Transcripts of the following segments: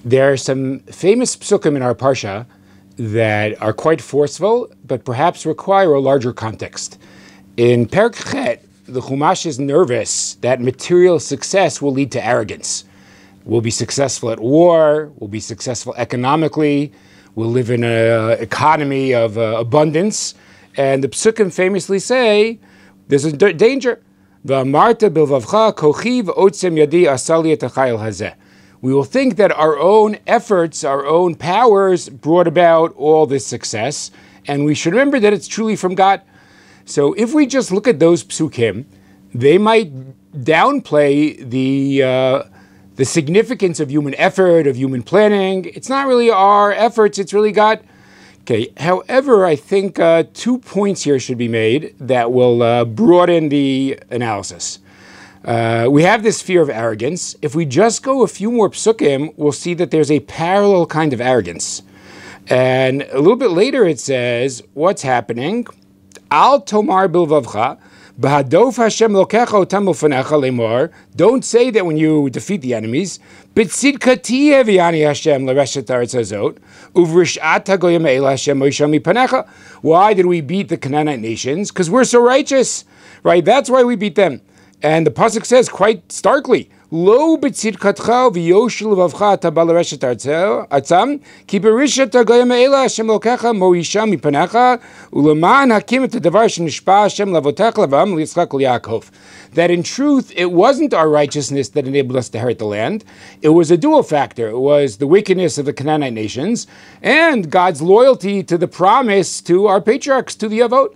There are some famous psukim in our parsha that are quite forceful, but perhaps require a larger context. In Perek Chet, the Chumash is nervous that material success will lead to arrogance. We'll be successful at war, we'll be successful economically, we'll live in an economy of abundance, and the psukim famously say, there's a danger. V'amarta bilvavcha kochi v'otzem yadi asali et hachayil hazeh. We will think that our own efforts, our own powers brought about all this success, and we should remember that it's truly from God. So if we just look at those psukim, they might downplay the significance of human effort, of human planning. It's not really our efforts, it's really God. Okay, however, I think 2 points here should be made that will broaden the analysis. We have this fear of arrogance. If we just go a few more psukim, we'll see that there's a parallel kind of arrogance. And a little bit later it says, what's happening? Al tomar bilvavcha, b'hadof Hashem lokecha otam ufanecha lemor. Don't say that when you defeat the enemies. B'tzidkati heviani Hashem l'reshet haaretz hazot, u'v'rishat hagoyim eila Hashem moisham mipanecha. Why did we beat the Canaanite nations? Because we're so righteous, right? That's why we beat them. And the pasuk says quite starkly, "Lo b'tzidkatcha v'yoshel v'avcha tabal l'reshet atzam ki berishat hagoyim eila Hashem lokecha moisham mipanecha u'leman hakim et hadavar shenishpa Hashem lavotecha l'vam Yitzchak l'Yaakov." That in truth, it wasn't our righteousness that enabled us to inherit the land. It was a dual factor. It was the wickedness of the Canaanite nations and God's loyalty to the promise to our patriarchs, to the Avot.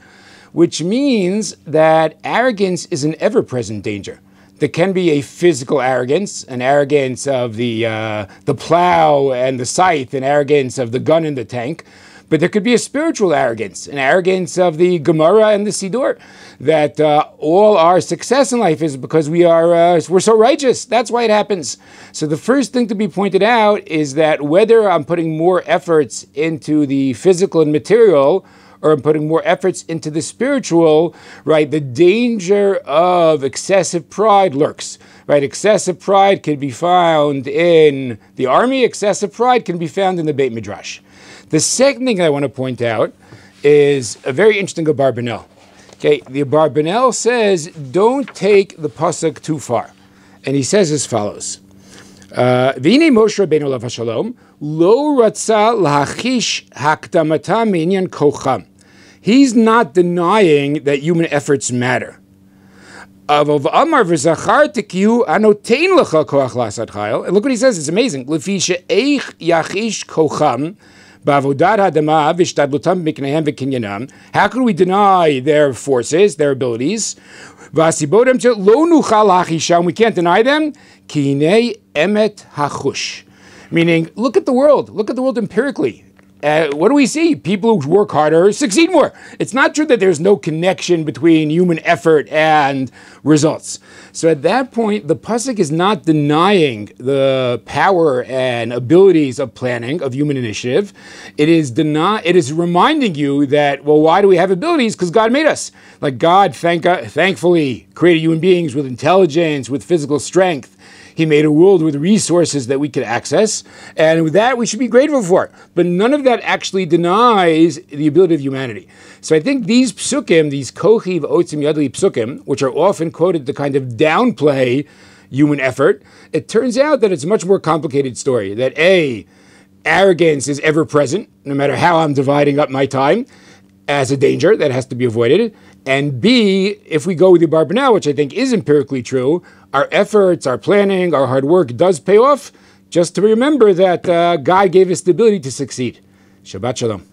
Which means that arrogance is an ever-present danger. There can be a physical arrogance, an arrogance of the plow and the scythe, an arrogance of the gun and the tank, but there could be a spiritual arrogance, an arrogance of the Gemara and the Siddur, that all our success in life is because we're so righteous. That's why it happens. So the first thing to be pointed out is that whether I'm putting more efforts into the physical and material, or I'm putting more efforts into the spiritual, right, the danger of excessive pride lurks, right? Excessive pride can be found in the army, excessive pride can be found in the Beit Midrash. The second thing I want to point out is a very interesting Abarbanel. Okay, the Abarbanel says, don't take the pasuk too far. And he says as follows, V'hinei Moshe Rabbeinu alav hashalom, lo ratza lahachish hakdamata minyan kocham. He's not denying that human efforts matter. And look what he says, it's amazing. How can we deny their forces, their abilities? We can't deny them. Meaning, look at the world empirically. What do we see? People who work harder succeed more. It's not true that there's no connection between human effort and results. So at that point, the pasuk is not denying the power and abilities of planning, of human initiative. It is reminding you that, well, why do we have abilities? Because God made us. Like God, thankfully, created human beings with intelligence, with physical strength. He made a world with resources that we could access, and with that we should be grateful for. But none of that actually denies the ability of humanity. So I think these psukim, these kochi v'otzim yadli psukim, which are often quoted to kind of downplay human effort, it turns out that it's a much more complicated story. That A, arrogance is ever present, no matter how I'm dividing up my time, as a danger that has to be avoided. And B, if we go with the Abarbanel, which I think is empirically true, our efforts, our planning, our hard work does pay off, just to remember that God gave us the ability to succeed. Shabbat Shalom.